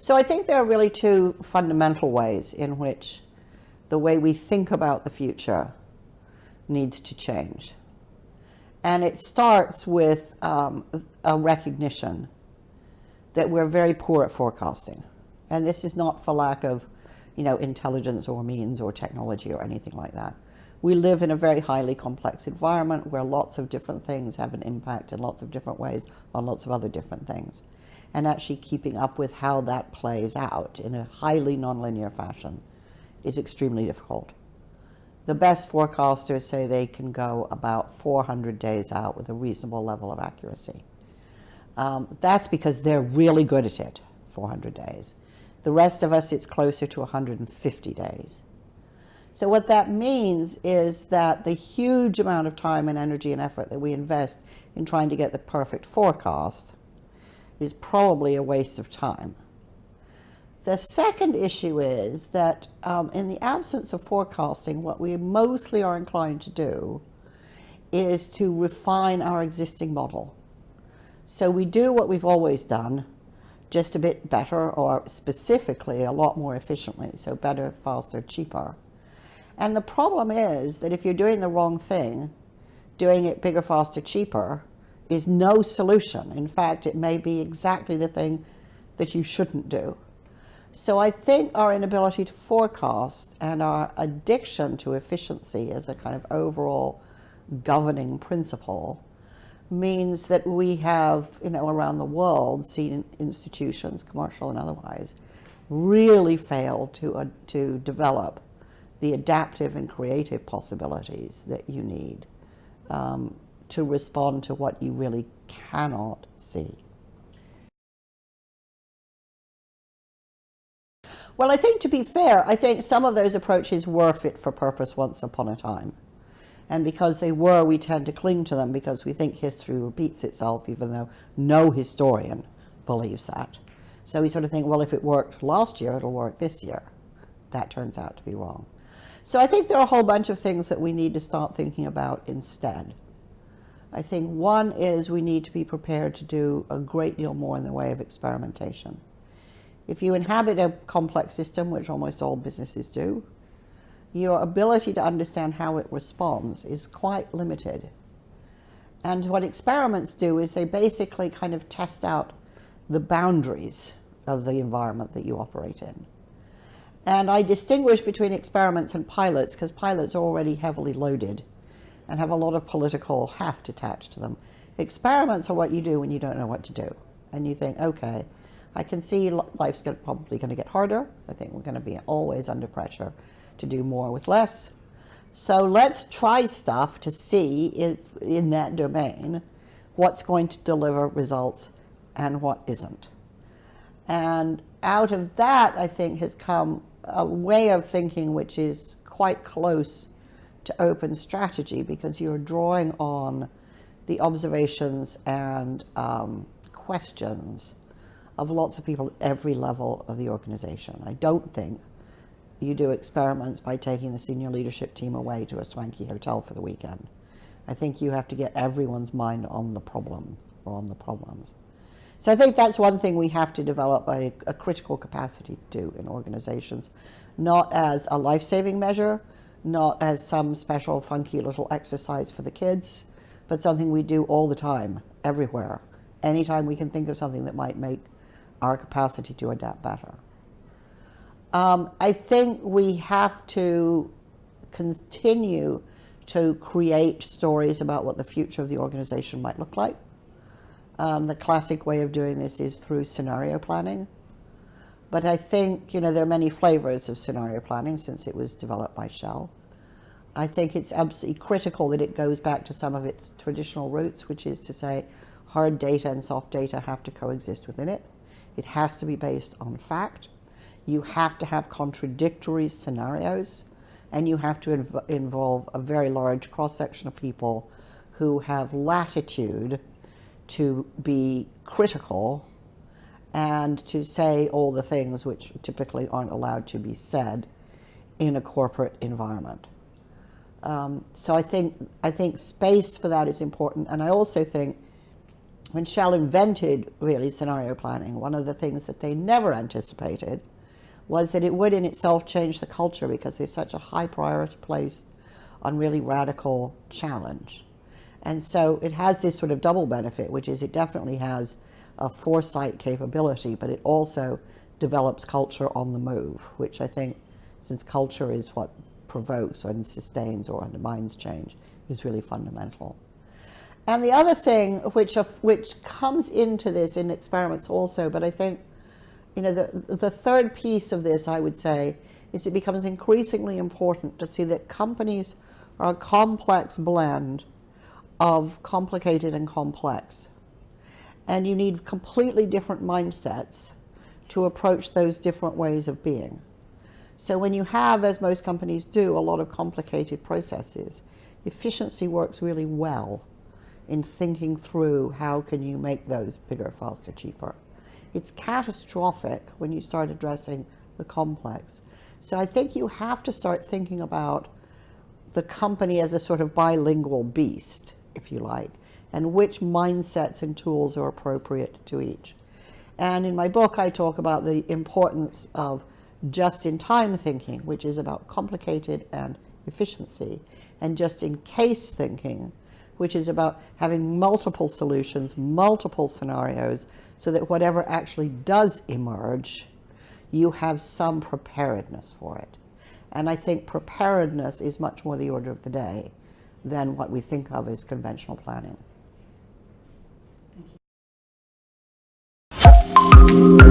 So I think there are really two fundamental ways in which the way we think about the future needs to change. And it starts with a recognition that we're very poor at forecasting. And this is not for lack of, intelligence or means or technology or anything like that. We live in a very highly complex environment where lots of different things have an impact in lots of different ways on lots of other different things. And actually keeping up with how that plays out in a highly nonlinear fashion is extremely difficult. The best forecasters say they can go about 400 days out with a reasonable level of accuracy. That's because they're really good at it, 400 days. The rest of us, it's closer to 150 days. So what that means is that the huge amount of time and energy and effort that we invest in trying to get the perfect forecast is probably a waste of time. The second issue is that in the absence of forecasting, what we mostly are inclined to do is to refine our existing model. So we do what we've always done, just a bit better, or specifically a lot more efficiently, so better, faster, cheaper. And the problem is that if you're doing the wrong thing, doing it bigger, faster, cheaper is no solution. In fact, it may be exactly the thing that you shouldn't do. So I think our inability to forecast and our addiction to efficiency as a kind of overall governing principle means that we have, around the world, seen institutions, commercial and otherwise, really fail to develop the adaptive and creative possibilities that you need to respond to what you really cannot see. Well, I think, to be fair, I think some of those approaches were fit for purpose once upon a time. And because they were, we tend to cling to them because we think history repeats itself, even though no historian believes that. So we sort of think, well, if it worked last year, it'll work this year. That turns out to be wrong. So I think there are a whole bunch of things that we need to start thinking about instead. I think one is we need to be prepared to do a great deal more in the way of experimentation. If you inhabit a complex system, which almost all businesses do, your ability to understand how it responds is quite limited. And what experiments do is they basically kind of test out the boundaries of the environment that you operate in. And I distinguish between experiments and pilots because pilots are already heavily loaded and have a lot of political heft attached to them. Experiments are what you do when you don't know what to do. And you think, okay, I can see life's probably going to get harder. I think we're going to be always under pressure to do more with less. So let's try stuff to see if in that domain what's going to deliver results and what isn't. And out of that, I think, has come a way of thinking which is quite close to open strategy because you're drawing on the observations and questions of lots of people at every level of the organization. I don't think you do experiments by taking the senior leadership team away to a swanky hotel for the weekend. I think you have to get everyone's mind on the problem or on the problems. So I think that's one thing we have to develop a critical capacity to do in organizations, not as a life-saving measure, not as some special funky little exercise for the kids, but something we do all the time, everywhere, anytime we can think of something that might make our capacity to adapt better. I think we have to continue to create stories about what the future of the organization might look like. The classic way of doing this is through scenario planning. But I think, there are many flavors of scenario planning since it was developed by Shell. I think it's absolutely critical that it goes back to some of its traditional roots, which is to say hard data and soft data have to coexist within it. It has to be based on fact. You have to have contradictory scenarios, and you have to involve a very large cross-section of people who have latitude to be critical and to say all the things which typically aren't allowed to be said in a corporate environment. So I think space for that is important, and I also think when Shell invented really scenario planning, one of the things that they never anticipated was that it would in itself change the culture, because there's such a high priority placed on really radical challenge. And so it has this sort of double benefit, which is it definitely has a foresight capability, but it also develops culture on the move, which I think, since culture is what provokes and sustains or undermines change, is really fundamental. And the other thing which comes into this in experiments also, but I think, you know, the third piece of this, I would say, is it becomes increasingly important to see that companies are a complex blend of complicated and complex. And you need completely different mindsets to approach those different ways of being. So when you have, as most companies do, a lot of complicated processes, efficiency works really well in thinking through how can you make those bigger, faster, cheaper. It's catastrophic when you start addressing the complex. So I think you have to start thinking about the company as a sort of bilingual beast, if you like, and which mindsets and tools are appropriate to each. And in my book, I talk about the importance of just-in-time thinking, which is about complicated and efficiency, and just-in-case thinking, which is about having multiple solutions, multiple scenarios, so that whatever actually does emerge, you have some preparedness for it. And I think preparedness is much more the order of the day than what we think of as conventional planning. Thank you.